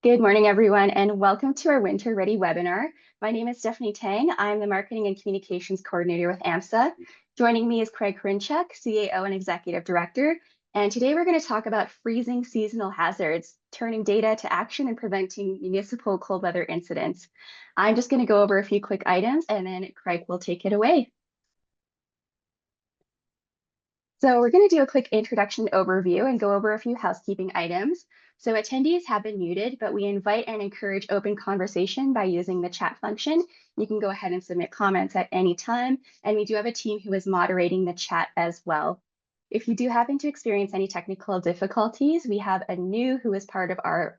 Good morning, everyone, and welcome to our Winter Ready webinar. My name is Stephanie Tang. I'm the Marketing and Communications Coordinator with AMSA. Joining me is Craig Hrinchuk, CAO and Executive Director. And today we're going to talk about freezing seasonal hazards, turning data to action and preventing municipal cold weather incidents. I'm just going to go over a few quick items and then Craig will take it away. So we're going to do a quick introduction overview and go over a few housekeeping items. So attendees have been muted, but we invite and encourage open conversation by using the chat function. You can go ahead and submit comments at any time, and we do have a team who is moderating the chat as well. If you do happen to experience any technical difficulties, we have a new who is part of our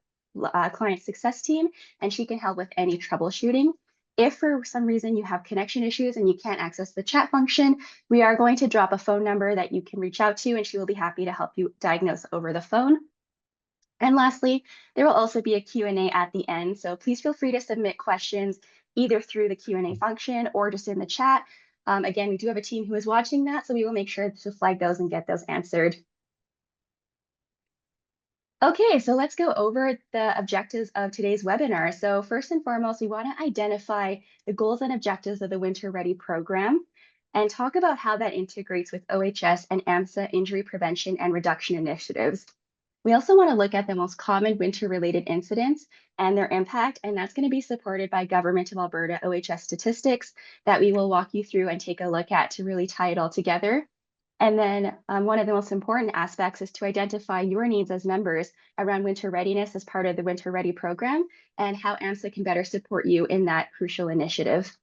client success team, and she can help with any troubleshooting. If for some reason you have connection issues and you can't access the chat function, we are going to drop a phone number that you can reach out to, and she will be happy to help you diagnose over the phone. And lastly, there will also be a Q&A at the end. So please feel free to submit questions either through the Q&A function or just in the chat. Again, we do have a team who is watching that, so we will make sure to flag those and get those answered. Okay, so let's go over the objectives of today's webinar. So first and foremost, we want to identify the goals and objectives of the Winter Ready program and talk about how that integrates with OHS and AMSA injury prevention and reduction initiatives. We also want to look at the most common winter-related incidents and their impact, and that's going to be supported by Government of Alberta OHS statistics that we will walk you through and take a look at to really tie it all together. And then one of the most important aspects is to identify your needs as members around winter readiness as part of the Winter Ready program and how AMSA can better support you in that crucial initiative.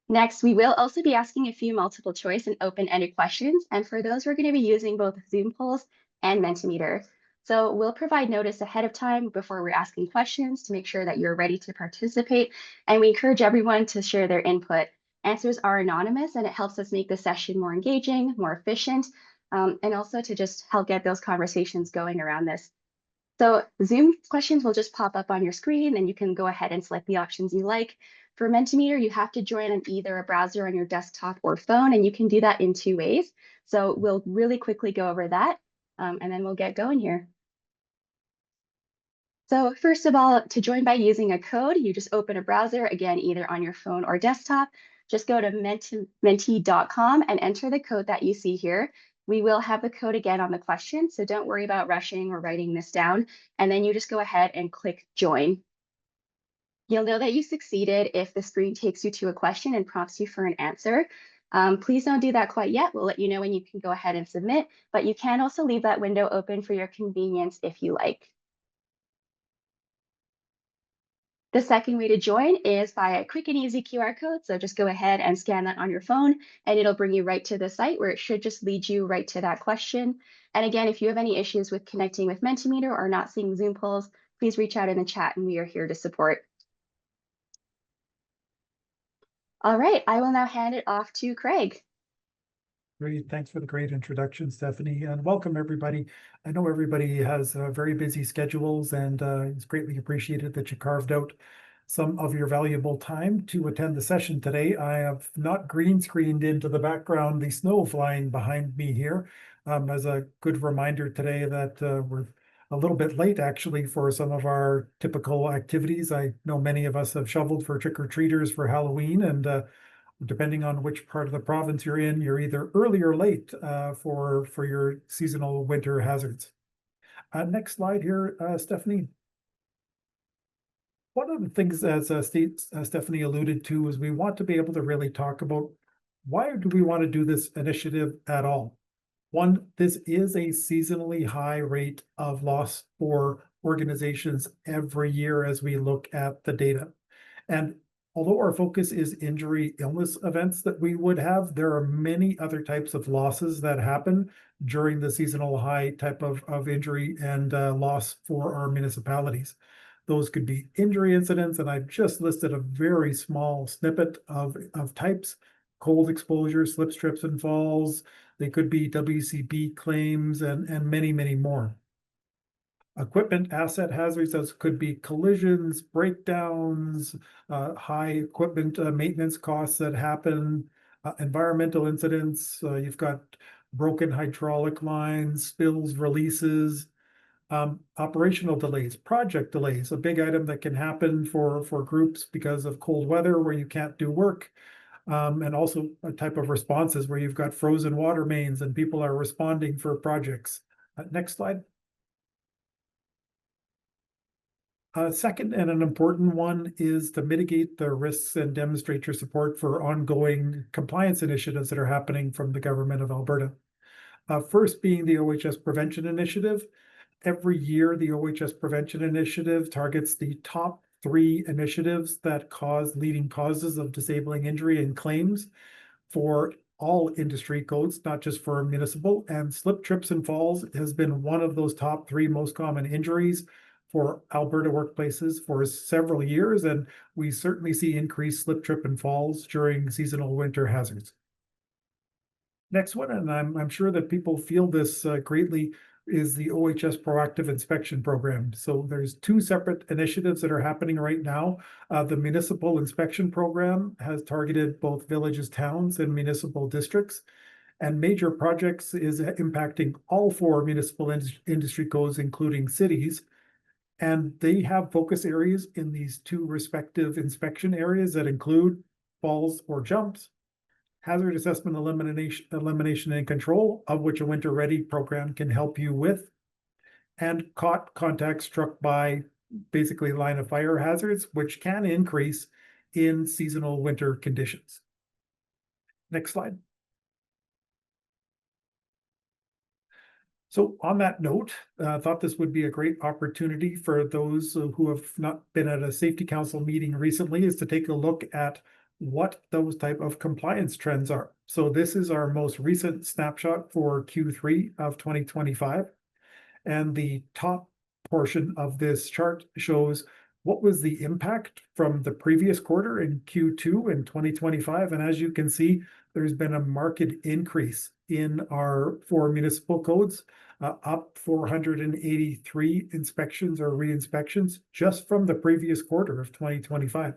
Next, we will also be asking a few multiple choice and open-ended questions. And for those, we're going to be using both Zoom polls and Mentimeter. So we'll provide notice ahead of time before we're asking questions to make sure that you're ready to participate. And we encourage everyone to share their input. Answers are anonymous, and it helps us make the session more engaging, more efficient, and also to just help get those conversations going around this. So Zoom questions will just pop up on your screen, and you can go ahead and select the options you like. For Mentimeter, you have to join on either a browser on your desktop or phone, and you can do that in two ways. So we'll really quickly go over that, and then we'll get going here. So first of all, to join by using a code, you just open a browser, again, either on your phone or desktop. Just go to menti.com and enter the code that you see here. We will have the code again on the question, so don't worry about rushing or writing this down. And then you just go ahead and click join. You'll know that you succeeded if the screen takes you to a question and prompts you for an answer. Please don't do that quite yet. We'll let you know when you can go ahead and submit, but you can also leave that window open for your convenience if you like. The second way to join is by a quick and easy QR code. So just go ahead and scan that on your phone and it'll bring you right to the site where it should just lead you right to that question. And again, if you have any issues with connecting with Mentimeter or not seeing Zoom polls, please reach out in the chat and we are here to support. All right, I will now hand it off to Craig. Great, thanks for the great introduction, Stephanie, and welcome everybody. I know everybody has very busy schedules, and it's greatly appreciated that you carved out some of your valuable time to attend the session today. I have not green screened into the background the snow flying behind me here as a good reminder today that we're a little bit late actually for some of our typical activities. I know many of us have shoveled for trick-or-treaters for Halloween, and depending on which part of the province you're in, you're either early or late for your seasonal winter hazards. Next slide here, Stephanie. One of the things, as Stephanie alluded to, is we want to be able to really talk about why do we want to do this initiative at all? One, this is a seasonally high rate of loss for organizations every year as we look at the data. And although our focus is injury illness events that we would have, there are many other types of losses that happen during the seasonal high type of injury and loss for our municipalities. Those could be injury incidents, and I've just listed a very small snippet of types: cold exposure, slips, trips, and falls. They could be WCB claims and many, many more. Equipment asset hazards, those could be collisions, breakdowns, high equipment maintenance costs that happen, environmental incidents. You've got broken hydraulic lines, spills, releases, Operational delays, project delays, a big item that can happen for groups because of cold weather where you can't do work. And also a type of responses where you've got frozen water mains and people are responding for projects. Next slide. Second, and an important one, is to mitigate the risks and demonstrate your support for ongoing compliance initiatives that are happening from the government of Alberta. First being the OHS Prevention Initiative. Every year, the OHS Prevention Initiative targets the top 3 initiatives that cause leading causes of disabling injury and claims for all industry codes, not just for municipal. And slip, trips, and falls has been one of those top 3 most common injuries for Alberta workplaces for several years. And we certainly see increased slip, trip, and falls during seasonal winter hazards. Next one, and I'm sure that people feel this greatly, is the OHS Proactive Inspection Program. So there's 2 separate initiatives that are happening right now. The Municipal Inspection Program has targeted both villages, towns, and municipal districts. And major projects is impacting all 4 municipal industry codes, including cities. And they have focus areas in these 2 respective inspection areas that include falls or jumps, hazard assessment, elimination and control, of which a winter ready program can help you with, and caught contacts struck by basically line of fire hazards, which can increase in seasonal winter conditions. Next slide. So on that note, I thought this would be a great opportunity for those who have not been at a safety council meeting recently, is to take a look at what those type of compliance trends are. So this is our most recent snapshot for Q3 of 2025. And the top portion of this chart shows what was the impact from the previous quarter in Q2 in 2025. And as you can see, there's been a marked increase in our 4 municipal codes, up 483 inspections or re-inspections just from the previous quarter of 2025.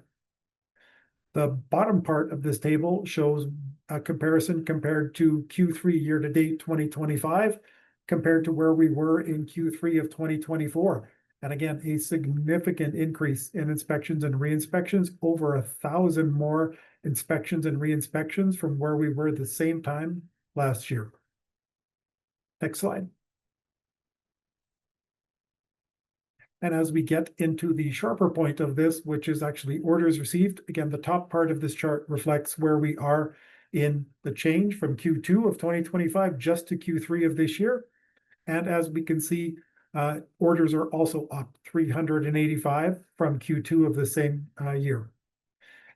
The bottom part of this table shows a comparison compared to Q3 year-to-date 2025 compared to where we were in Q3 of 2024. And again, a significant increase in inspections and re-inspections, over 1,000 more inspections and re-inspections from where we were the same time last year. Next slide. And as we get into the sharper point of this, which is actually orders received, again, the top part of this chart reflects where we are in the change from Q2 of 2025 just to Q3 of this year. And as we can see, orders are also up 385 from Q2 of the same year.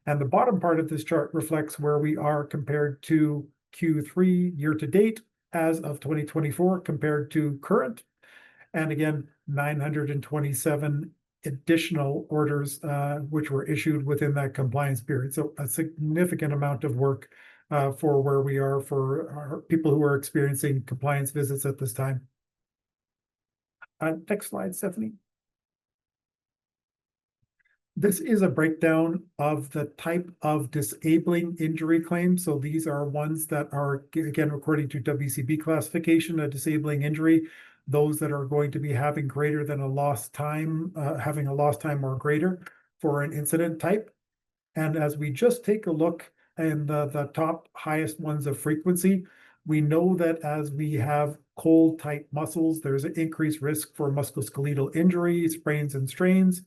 And the bottom part of this chart reflects where we are compared to Q3 year-to-date as of 2024 compared to current. And again, 927 additional orders which were issued within that compliance period. So a significant amount of work for where we are for our people who are experiencing compliance visits at this time. Next slide, Stephanie. This is a breakdown of the type of disabling injury claims. So these are ones that are, again, according to WCB classification, a disabling injury, those that are going to be having greater than a lost time, having a lost time or greater for an incident type. And as we just take a look in the top highest ones of frequency, we know that as we have cold, tight muscles, there's an increased risk for musculoskeletal injury, sprains and strains.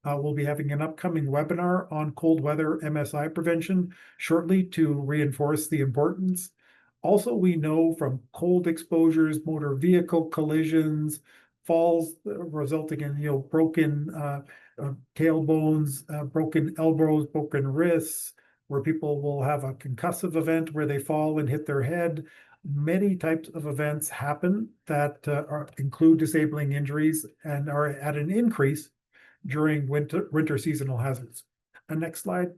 We'll be having an upcoming webinar on cold weather MSI prevention shortly to reinforce the importance. Also, we know from cold exposures, motor vehicle collisions, falls resulting in broken tailbones, broken elbows, broken wrists, where people will have a concussive event where they fall and hit their head. Many types of events happen that include disabling injuries and are at an increase during winter seasonal hazards. Next slide.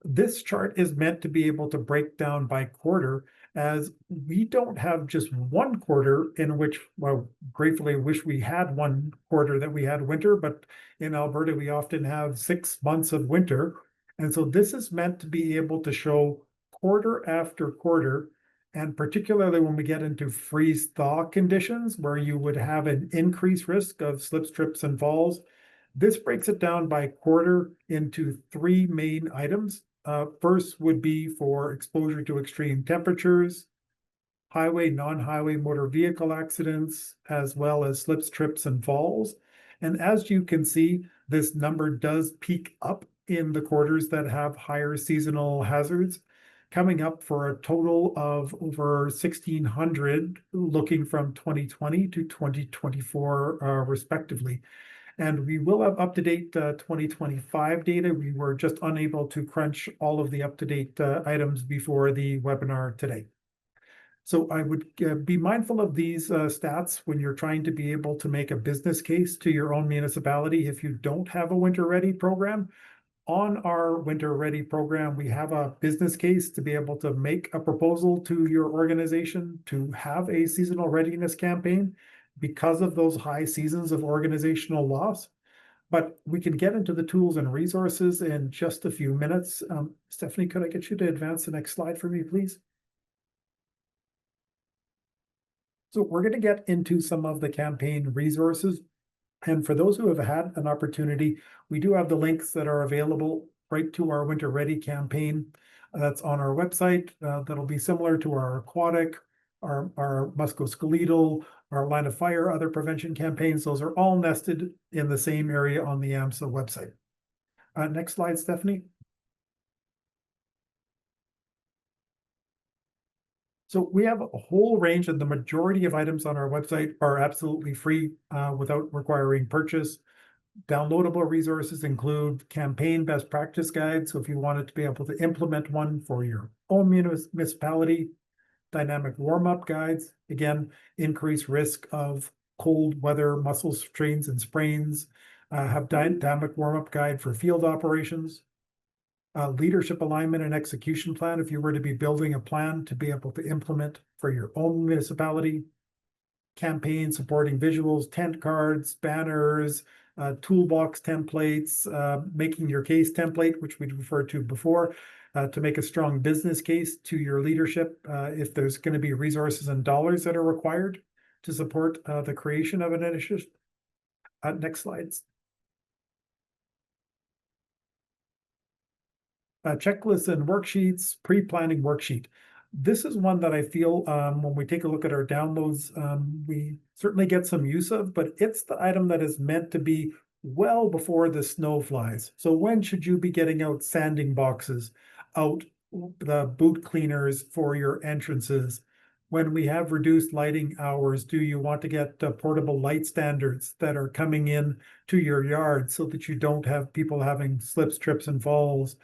This chart is meant to be able to break down by quarter, as we don't have just one quarter in which, well, gratefully wish we had one quarter that we had winter, but in Alberta, we often have 6 months of winter. And so this is meant to be able to show quarter after quarter And particularly when we get into freeze thaw conditions where you would have an increased risk of slips, trips, and falls. This breaks it down by quarter into three main items. First would be for exposure to extreme temperatures, highway, non-highway motor vehicle accidents, as well as slips, trips, and falls. And as you can see, this number does peak up in the quarters that have higher seasonal hazards, coming up for a total of over 1,600 looking from 2020 to 2024, respectively. And we will have up-to-date 2025 data. We were just unable to crunch all of the up-to-date items before the webinar today. So I would be mindful of these stats when you're trying to be able to make a business case to your own municipality if you don't have a winter ready program. On our winter ready program, we have a business case to be able to make a proposal to your organization to have a seasonal readiness campaign because of those high seasons of organizational loss. But we can get into the tools and resources in just a few minutes. Stephanie, could I get you to advance the next slide for me, please? So we're going to get into some of the campaign resources. And for those who have had an opportunity, we do have the links that are available right to our Winter Ready campaign. That's on our website. That'll be similar to our aquatic, our musculoskeletal, our line of fire, other prevention campaigns. Those are all nested in the same area on the AMSA website. Next slide, Stephanie. So we have a whole range, and the majority of items on our website are absolutely free without requiring purchase. Downloadable resources include campaign best practice guides. So if you wanted to be able to implement one for your own municipality, dynamic warm-up guides, again, increased risk of cold weather, muscle strains and sprains, have dynamic warm-up guide for field operations, leadership alignment and execution plan if you were to be building a plan to be able to implement for your own municipality, campaign supporting visuals, tent cards, banners, toolbox templates, making your case template, which we referred to before, to make a strong business case to your leadership if there's going to be resources and dollars that are required to support the creation of an initiative. Next slides. Checklists and worksheets, pre-planning worksheet. This is one that I feel when we take a look at our downloads, we certainly get some use of, but it's the item that is meant to be well before the snow flies. So when should you be getting out sanding boxes, out the boot cleaners for your entrances? When we have reduced lighting hours, do you want to get portable light standards that are coming in to your yard so that you don't have people having slips, trips, and falls?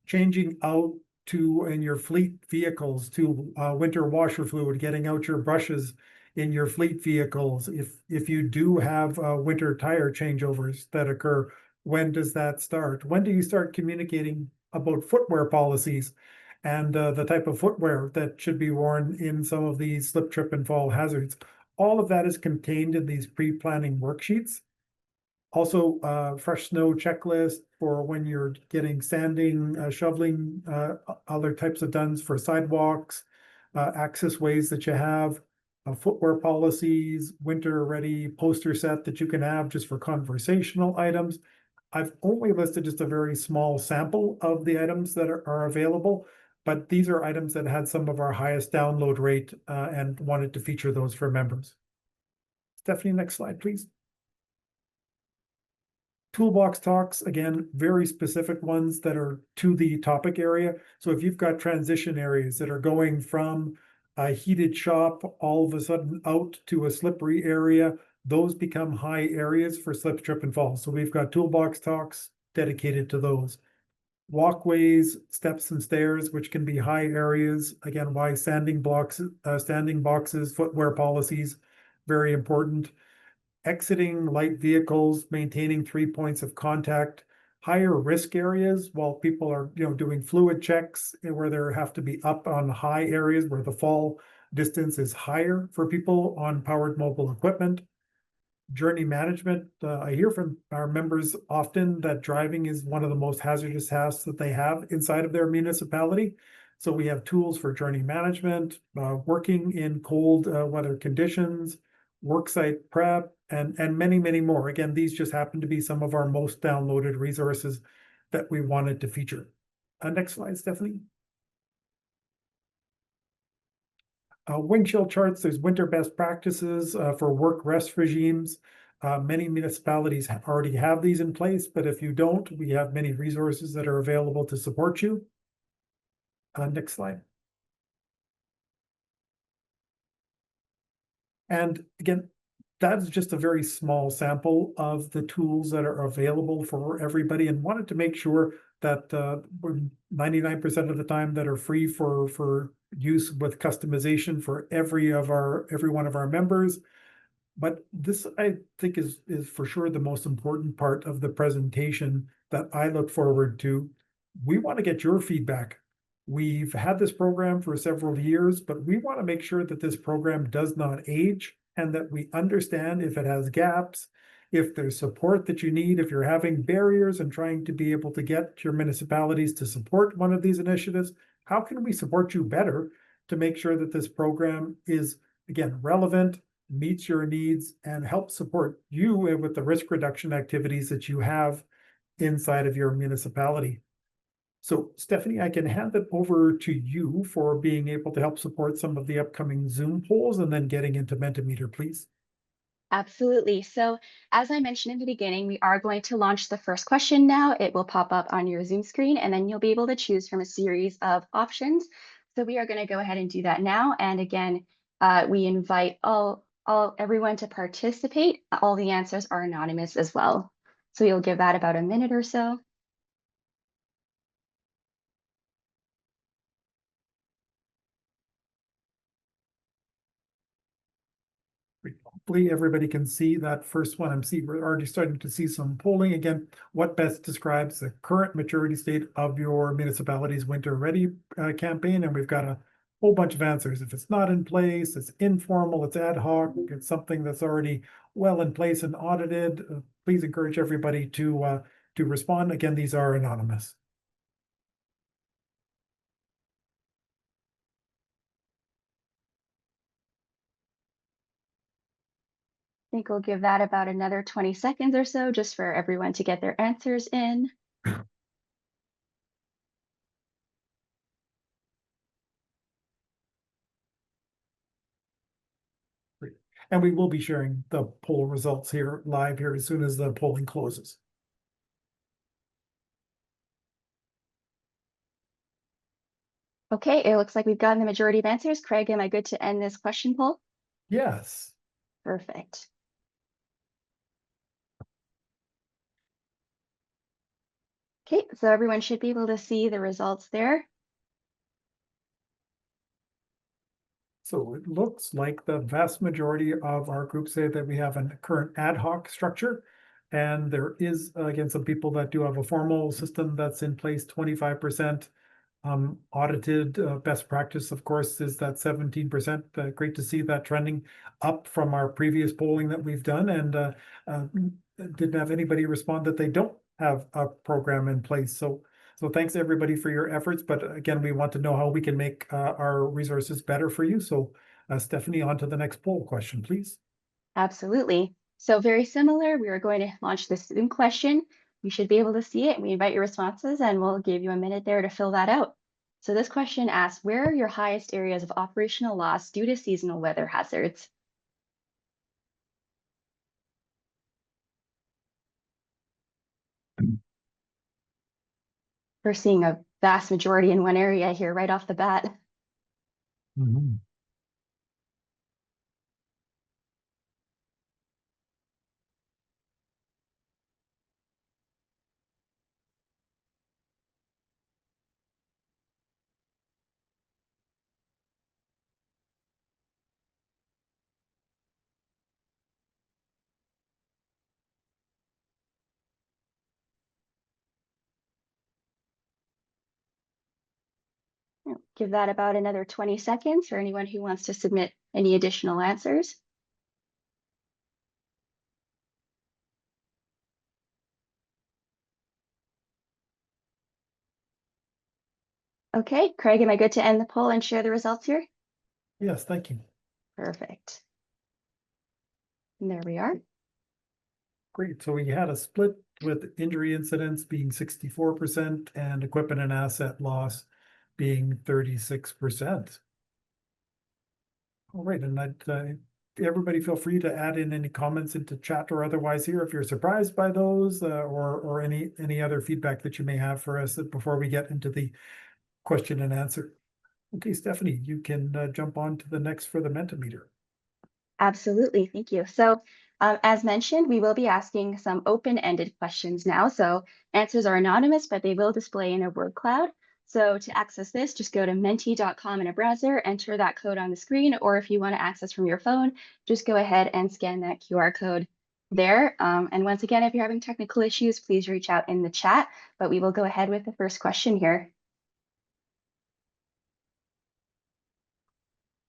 Changing out to in your fleet vehicles to winter washer fluid, getting out your brushes in your fleet vehicles. If you do have winter tire changeovers that occur, when does that start? When do you start communicating about footwear policies and the type of footwear that should be worn in some of these slip, trip, and fall hazards? All of that is contained in these pre-planning worksheets. Also, fresh snow checklist for when you're getting sanding, shoveling, other types of duns for sidewalks, access ways that you have, footwear policies, winter ready poster set that you can have just for conversational items. I've only listed just a very small sample of the items that are available, but these are items that had some of our highest download rate and wanted to feature those for members. Stephanie, next slide, please. Toolbox talks, again, very specific ones that are to the topic area. So if you've got transition areas that are going from a heated shop all of a sudden out to a slippery area, those become high areas for slip, trip, and fall. So we've got toolbox talks dedicated to those. Walkways, steps and stairs, which can be high areas. Again, why standing boxes, footwear policies, very important. Exiting light vehicles, maintaining 3 points of contact, higher risk areas while people are doing fluid checks where they have to be up on high areas where the fall distance is higher for people on powered mobile equipment. Journey management. I hear from our members often that driving is one of the most hazardous tasks that they have inside of their municipality. So we have tools for journey management, working in cold weather conditions, worksite prep, and many, many more. Again, these just happen to be some of our most downloaded resources that we wanted to feature. Next slide, Stephanie. Wind chill charts, there's winter best practices for work rest regimes. Many municipalities already have these in place, but if you don't, we have many resources that are available to support you. Next slide. And again, that's just a very small sample of the tools that are available for everybody, and wanted to make sure that 99% of the time that are free for use with customization for every one of our members. But this, I think, is for sure the most important part of the presentation that I look forward to. We want to get your feedback. We've had this program for several years, but we want to make sure that this program does not age and that we understand if it has gaps, if there's support that you need, if you're having barriers and trying to be able to get your municipalities to support one of these initiatives, how can we support you better to make sure that this program is, again, relevant, meets your needs, and helps support you with the risk reduction activities that you have inside of your municipality. So Stephanie, I can hand it over to you for being able to help support some of the upcoming Zoom polls and then getting into Mentimeter, please. Absolutely. So, as I mentioned in the beginning, we are going to launch the first question now. It will pop up on your Zoom screen, and then you'll be able to choose from a series of options. So, we are going to go ahead and do that now. And again, we invite everyone to participate. All the answers are anonymous as well. So, you'll give that about a minute or so. Hopefully everybody can see that first one. We're already starting to see some polling. Again, what best describes the current maturity state of your municipality's winter ready campaign? And we've got a whole bunch of answers. If it's not in place, it's informal, it's ad hoc, it's something that's already well in place and audited. Please encourage everybody to respond. Again, these are anonymous. I think we'll give that about another 20 seconds or so just for everyone to get their answers in. Great. And we will be sharing the poll results here live here as soon as the polling closes. Okay, it looks like we've gotten the majority of answers. Craig, am I good to end this question poll? Yes. Perfect. Okay, so everyone should be able to see the results there. So it looks like the vast majority of our group say that we have a current ad hoc structure. And there is, again, some people that do have a formal system that's in place, 25%. Audited best practice, of course, is that 17%. Great to see that trending up from our previous polling that we've done. And didn't have anybody respond that they don't have a program in place. So thanks everybody for your efforts. But again, we want to know how we can make our resources better for you. So Stephanie, on to the next poll question, please. Absolutely. So very similar, we are going to launch this Zoom question. You should be able to see it. We invite your responses and we'll give you a minute there to fill that out. So this question asks, where are your highest areas of operational loss due to seasonal weather hazards? We're seeing a vast majority in one area here right off the bat. Mhm. Give that about another 20 seconds for anyone who wants to submit any additional answers. Okay, Craig, am I good to end the poll and share the results here? Yes, thank you. Perfect. And there we are. Great. So we had a split with injury incidents being 64% and equipment and asset loss being 36%. All right, and everybody feel free to add in any comments into chat or otherwise here if you're surprised by those or any other feedback that you may have for us before we get into the question and answer. Okay, Stephanie, you can jump on to the next for the Mentimeter. Absolutely, thank you. So, as mentioned, we will be asking some open-ended questions now. So answers are anonymous, but they will display in a word cloud. So to access this, just go to menti.com in a browser, enter that code on the screen, or if you want to access from your phone, just go ahead and scan that QR code there. And once again, if you're having technical issues, please reach out in the chat, but we will go ahead with the first question here.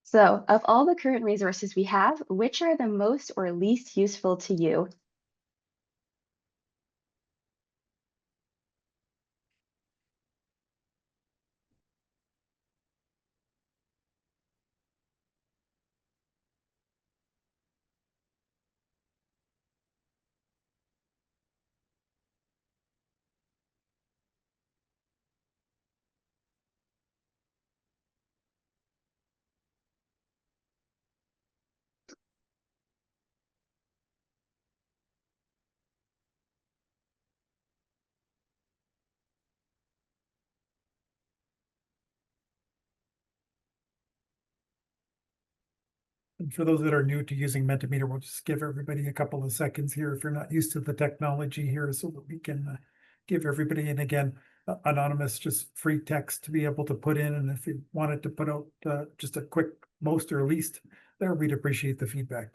So, of all the current resources we have, which are the most or least useful to you? And for those that are new to using Mentimeter, we'll just give everybody a couple of seconds here if you're not used to the technology here so that we can give everybody, and again, anonymous, just free text to be able to put in. And if you wanted to put out just a quick most or least there, we'd appreciate the feedback.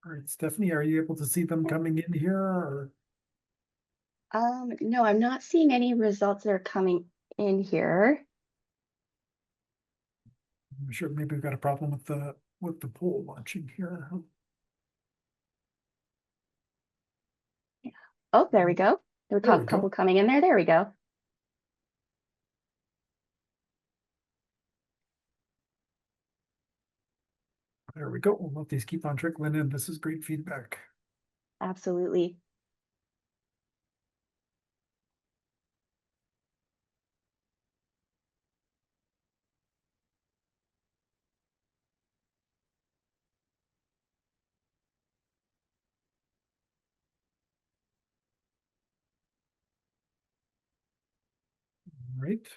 All right, Stephanie, are you able to see them coming in here? Or No, I'm not seeing any results that are coming in here. I'm sure maybe we've got a problem with the poll launching here. Oh, there we go. There were There a we couple go. coming in there. There we go. There we go. We'll let these keep on trickling in. This is great feedback. Absolutely. Right.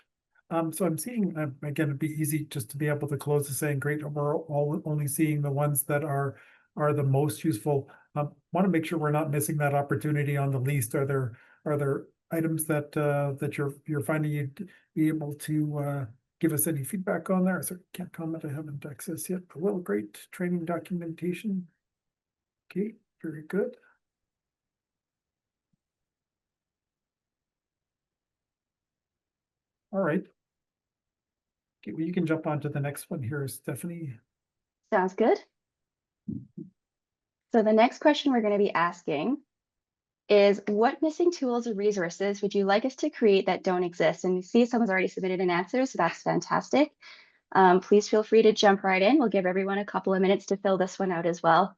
So I'm seeing, again, it'd be easy just to be able to close the saying, great, we're all only seeing the ones that are the most useful. Want to make sure we're not missing that opportunity on the least. Are there items that that you're finding you'd be able to give us any feedback on there? So can't comment, I haven't accessed yet. But well, great training documentation. Okay, very good. All right. Okay, well, you can jump on to the next one here, Stephanie. Sounds good. So the next question we're going to be asking is what missing tools or resources would you like us to create that don't exist? And you see someone's already submitted an answer, so that's fantastic. Please feel free to jump right in. We'll give everyone a couple of minutes to fill this one out as well.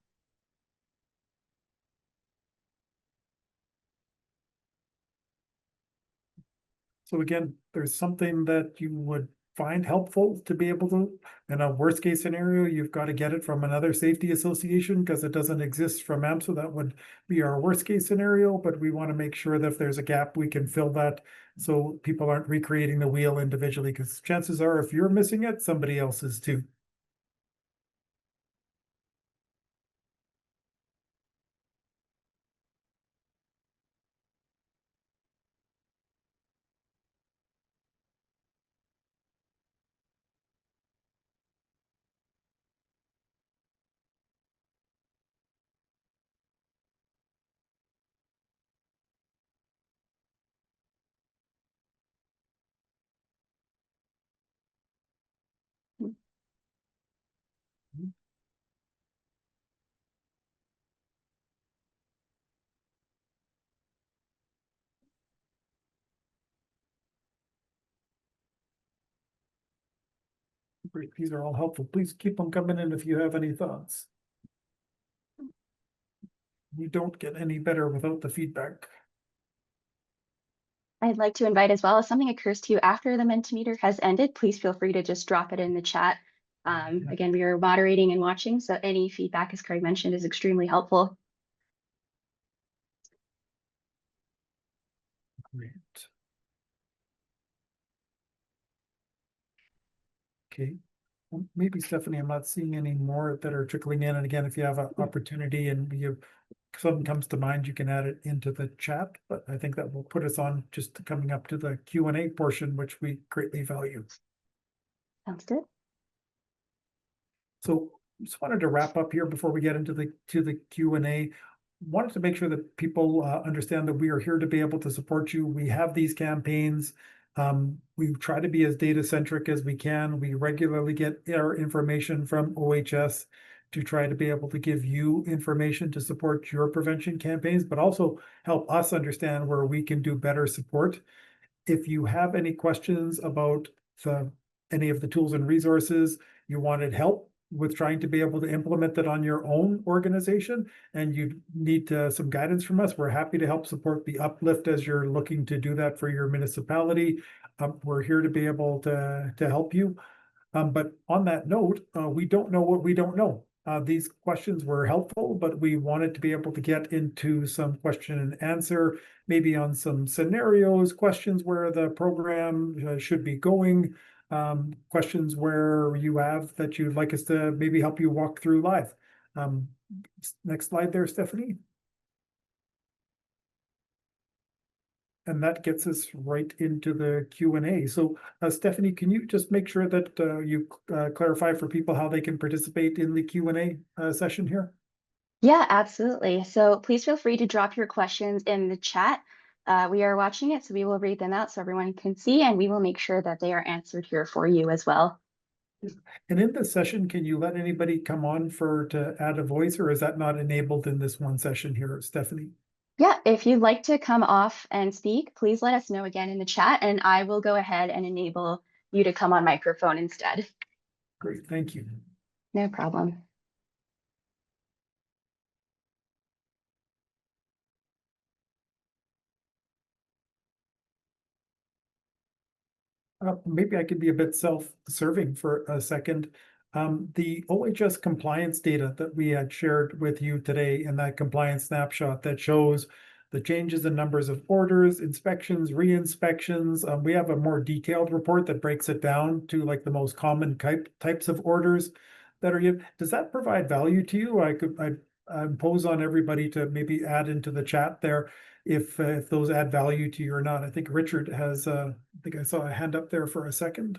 So again, there's something that you would find helpful to be able to, in a worst case scenario, you've got to get it from another safety association because it doesn't exist from AM. So that would be our worst case scenario, but we want to make sure that if there's a gap, we can fill that so people aren't recreating the wheel individually, because chances are if you're missing it, somebody else is too. Great, these are all helpful. Please keep them coming in if you have any thoughts. We don't get any better without the feedback. I'd like to invite as well, if something occurs to you after the Mentimeter has ended, please feel free to just drop it in the chat. Again, we are moderating and watching, so any feedback, as Craig mentioned, is extremely helpful. Great. Okay. Well, maybe Stephanie, I'm not seeing any more that are trickling in. And again, if you have an opportunity and something comes to mind, you can add it into the chat. But I think that will put us on just coming up to the Q&A portion, which we greatly value. Sounds good. So just wanted to wrap up here before we get into the Q&A. Wanted to make sure that people understand that we are here to be able to support you. We have these campaigns. We try to be as data centric as we can. We regularly get our information from OHS to try to be able to give you information to support your prevention campaigns, but also help us understand where we can do better support. If you have any questions about any of the tools and resources, you wanted help with trying to be able to implement that on your own organization, and you need some guidance from us, we're happy to help support the uplift as you're looking to do that for your municipality. We're here to be able to help you. But on that note, we don't know what we don't know. These questions were helpful, but we wanted to be able to get into some question and answer, maybe on some scenarios, questions where the program should be going, questions where you have that you'd like us to maybe help you walk through live. Next slide there, Stephanie. And that gets us right into the Q&A. So Stephanie, can you just make sure that you clarify for people how they can participate in the Q&A session here? Yeah, absolutely. So please feel free to drop your questions in the chat. We are watching it, so we will read them out so everyone can see, and we will make sure that they are answered here for you as well. And in this session, can you let anybody come on to add a voice, or is that not enabled in this one session here, Stephanie? Yeah, if you'd like to come off and speak, please let us know again in the chat, and I will go ahead and enable you to come on microphone instead. Great, thank you. No problem. Maybe I could be a bit self-serving for a second. The OHS compliance data that we had shared with you today in that compliance snapshot that shows the changes in numbers of orders, inspections, re-inspections. We have a more detailed report that breaks it down to like the most common types of orders that are given. Does that provide value to you? I'd impose on everybody to maybe add into the chat there if those add value to you or not. I think Richard has, I think I saw a hand up there for a second.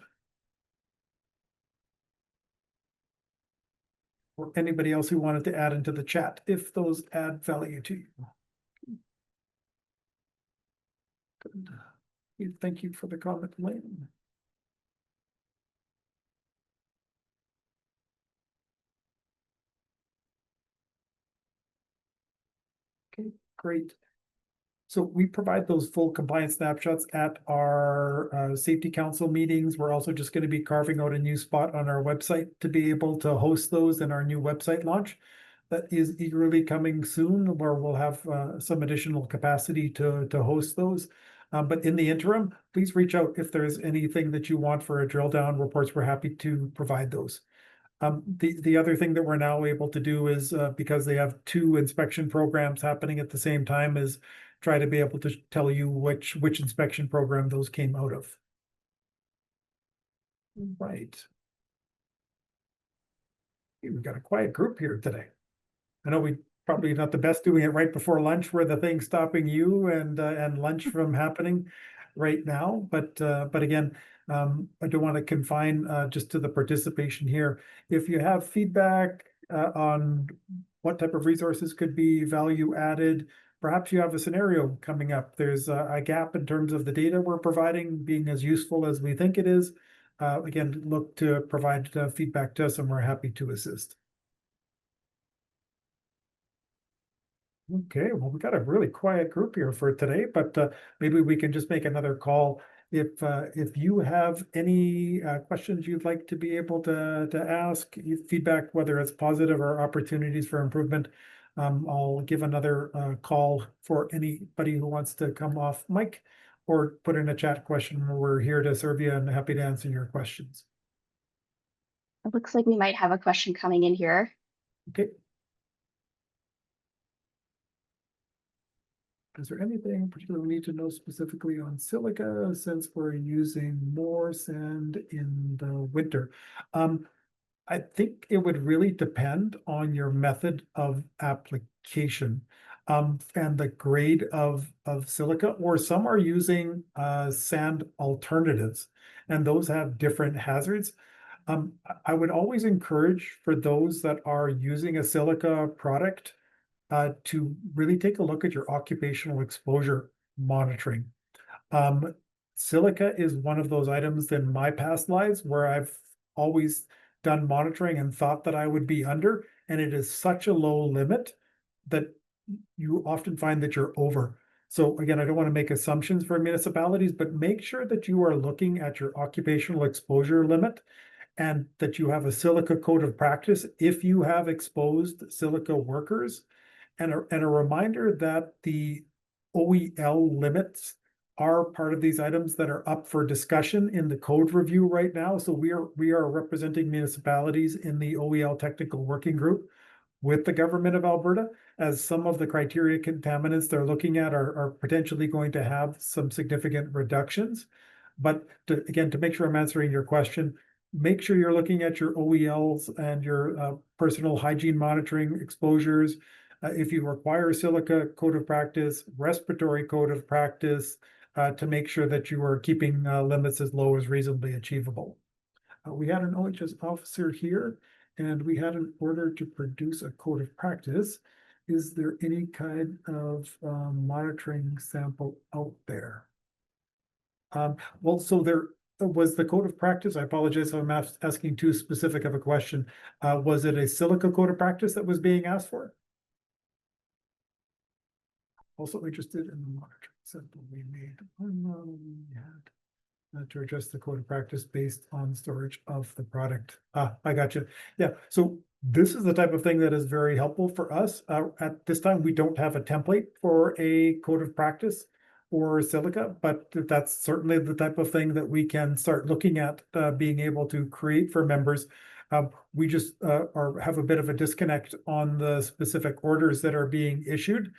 Or anybody else who wanted to add into the chat if those add value to you. Good. Thank you for the comment, Lane. Okay, great. So we provide those full compliance snapshots at our safety council meetings. We're also just going to be carving out a new spot on our website to be able to host those in our new website launch. That is eagerly coming soon, where we'll have some additional capacity to host those. But in the interim, please reach out if there's anything that you want for a drill down reports. We're happy to provide those. The other thing that we're now able to do is because they have two inspection programs happening at the same time, is try to be able to tell you which inspection program those came out of. Right. Hey, we've got a quiet group here today. I know we probably not the best doing it right before lunch, where the thing's stopping you and lunch from happening right now. But again, I don't want to confine just to the participation here. If you have feedback on what type of resources could be value added, perhaps you have a scenario coming up. There's a gap in terms of the data we're providing being as useful as we think it is. again, look to provide feedback to us, and we're happy to assist. Okay, well, we got a really quiet group here for today, but maybe we can just make another call. If you have any questions you'd like to be able to ask, feedback, whether it's positive or opportunities for improvement, I'll give another call for anybody who wants to come off mic or put in a chat question. We're here to serve you and happy to answer your questions. It looks like we might have a question coming in here. Okay. Is there anything particular we need to know specifically on silica since we're using more sand in the winter? I think it would really depend on your method of application and the grade of silica, or some are using sand alternatives, and those have different hazards. I would always encourage for those that are using a silica product to really take a look at your occupational exposure monitoring. Um, Silica is one of those items in my past lives where I've always done monitoring and thought that I would be under, and it is such a low limit that you often find that you're over. So again, I don't want to make assumptions for municipalities, but make sure that you are looking at your occupational exposure limit and that you have a silica code of practice if you have exposed silica workers, and a reminder that the OEL limits are part of these items that are up for discussion in the code review right now. So we are representing municipalities in the OEL technical working group with the government of Alberta, as some of the criteria contaminants they're looking at are potentially going to have some significant reductions. But again, to make sure I'm answering your question, make sure you're looking at your OELs and your personal hygiene monitoring exposures. If you require silica code of practice, respiratory code of practice, to make sure that you are keeping limits as low as reasonably achievable. We had an OHS officer here, and we had an order to produce a code of practice. Is there any kind of monitoring sample out there? Well, so there was the code of practice. I apologize if I'm asking too specific of a question. Was it a silica code of practice that was being asked for? Also interested in the monitoring sample we made. We had to adjust the code of practice based on storage of the product. I got you. Yeah, so this is the type of thing that is very helpful for us. At this time, we don't have a template for a code of practice or silica, but that's certainly the type of thing that we can start looking at being able to create for members. We just have a bit of a disconnect on the specific orders that are being issued.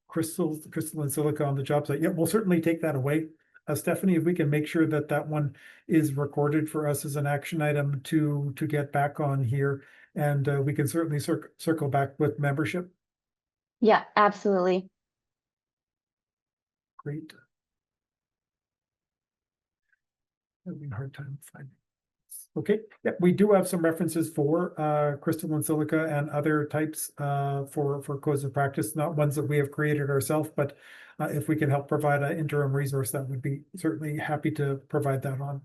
Crystalline silica on the job site. Yeah, we'll certainly take that away. Stephanie, if we can make sure that that one is recorded for us as an action item to get back on here, and we can certainly circle back with membership. Yeah, absolutely. Great. Having a hard time finding. Okay, yeah, we do have some references for crystalline silica and other types for codes of practice, not ones that we have created ourselves, but if we can help provide an interim resource, that would be certainly happy to provide that on.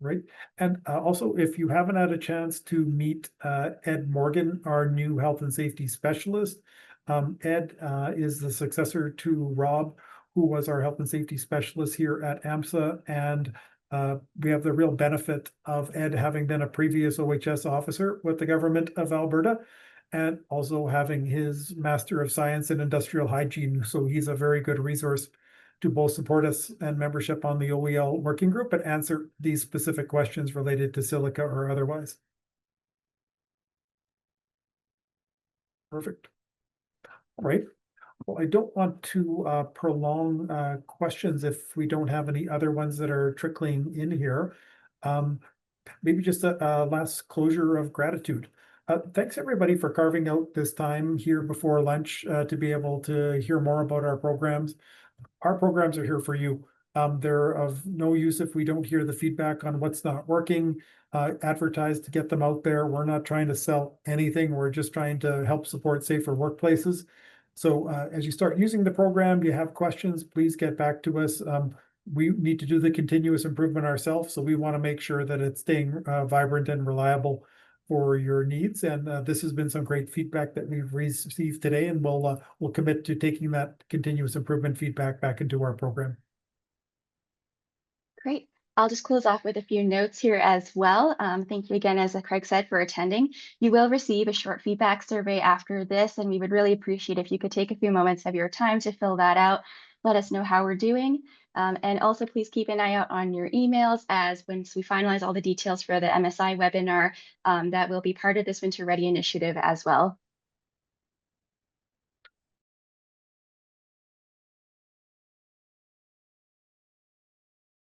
Right, and also, if you haven't had a chance to meet Ed Morgan, our new health and safety specialist, Ed is the successor to Rob, who was our health and safety specialist here at AMSA, and we have the real benefit of Ed having been a previous OHS officer with the government of Alberta, and also having his Master of Science in Industrial Hygiene. So he's a very good resource to both support us and membership on the OEL working group, but answer these specific questions related to silica or otherwise. Perfect. All right. Well, I don't want to prolong questions if we don't have any other ones that are trickling in here. Maybe just a last closure of gratitude. Thanks everybody for carving out this time here before lunch to be able to hear more about our programs. Our programs are here for you. They're of no use if we don't hear the feedback on what's not working, advertise to get them out there. We're not trying to sell anything. We're just trying to help support safer workplaces. So as you start using the program, you have questions, please get back to us. we need to do the continuous improvement ourselves, so we want to make sure that it's staying vibrant and reliable for your needs. And this has been some great feedback that we've received today, and we'll commit to taking that continuous improvement feedback back into our program. Great. I'll just close off with a few notes here as well. Thank you again, as Craig said, for attending. You will receive a short feedback survey after this, and we would really appreciate if you could take a few moments of your time to fill that out. Let us know how we're doing. And also, please keep an eye out on your emails, as once we finalize all the details for the MSI webinar, that will be part of this Winter Ready initiative as well.